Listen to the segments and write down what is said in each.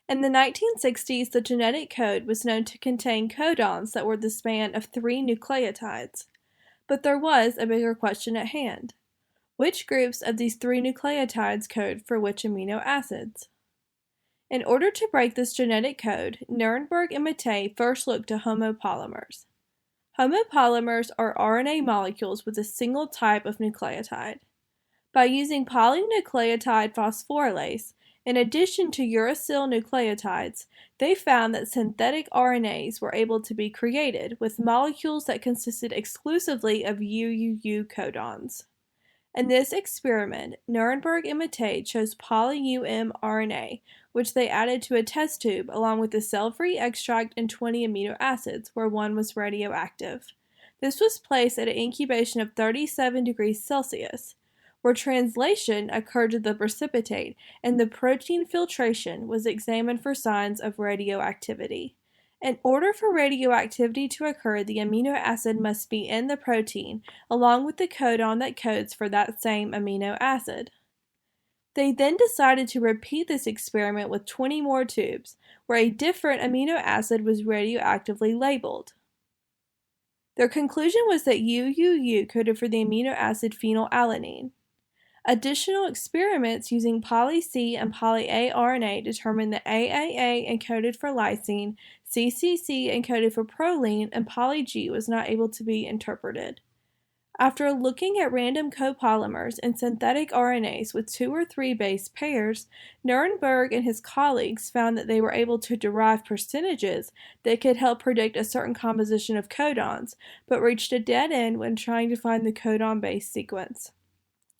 In the 1960s, the genetic code was known to contain codons that were the span of 3 nucleotides. But there was a bigger question at hand. Which groups of these 3 nucleotides code for which amino acids? In order to break this genetic code, Nirenberg and Mattei first looked to homopolymers. Homopolymers are RNA molecules with a single type of nucleotide. By using polynucleotide phosphorylase, in addition to uracil nucleotides, they found that synthetic RNAs were able to be created with molecules that consisted exclusively of UUU codons. In this experiment, Nirenberg and Mattei chose poly-UM RNA, which they added to a test tube along with the cell-free extract and 20 amino acids, where one was radioactive. This was placed at an incubation of 37 degrees Celsius, where translation occurred to the precipitate and the protein filtration was examined for signs of radioactivity. In order for radioactivity to occur, the amino acid must be in the protein, along with the codon that codes for that same amino acid. They then decided to repeat this experiment with 20 more tubes, where a different amino acid was radioactively labeled. Their conclusion was that UUU coded for the amino acid phenylalanine. Additional experiments using poly-C and poly-A RNA determined that AAA encoded for lysine, CCC encoded for proline, and poly-G was not able to be interpreted. After looking at random copolymers and synthetic RNAs with 2 or 3 base pairs, Nirenberg and his colleagues found that they were able to derive percentages that could help predict a certain composition of codons, but reached a dead end when trying to find the codon-based sequence.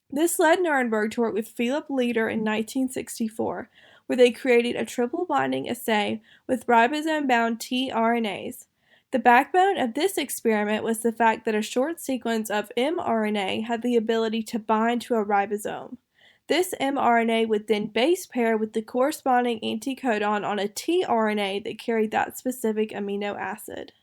This led Nirenberg to work with Philipp Leder in 1964, where they created a triple binding assay with ribosome-bound tRNAs. The backbone of this experiment was the fact that a short sequence of mRNA had the ability to bind to a ribosome. This mRNA would then base pair with the corresponding anticodon on a tRNA that carried that specific amino acid.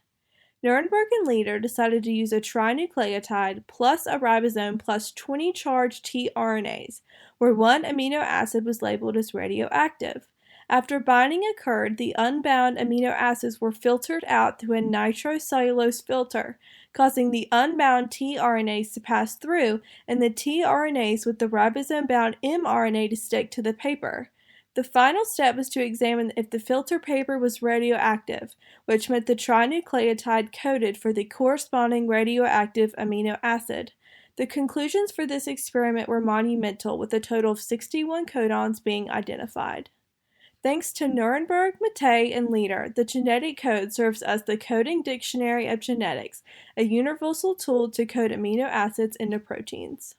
Nirenberg and Leder decided to use a trinucleotide plus a ribosome plus 20 charged tRNAs, where one amino acid was labeled as radioactive. After binding occurred, the unbound amino acids were filtered out through a nitrocellulose filter, causing the unbound tRNAs to pass through and the tRNAs with the ribosome-bound mRNA to stick to the paper. The final step was to examine if the filter paper was radioactive, which meant the trinucleotide coded for the corresponding radioactive amino acid. The conclusions for this experiment were monumental, with a total of 61 codons being identified. Thanks to Nirenberg, Mattei, and Leder, the genetic code serves as the coding dictionary of genetics, a universal tool to code amino acids into proteins.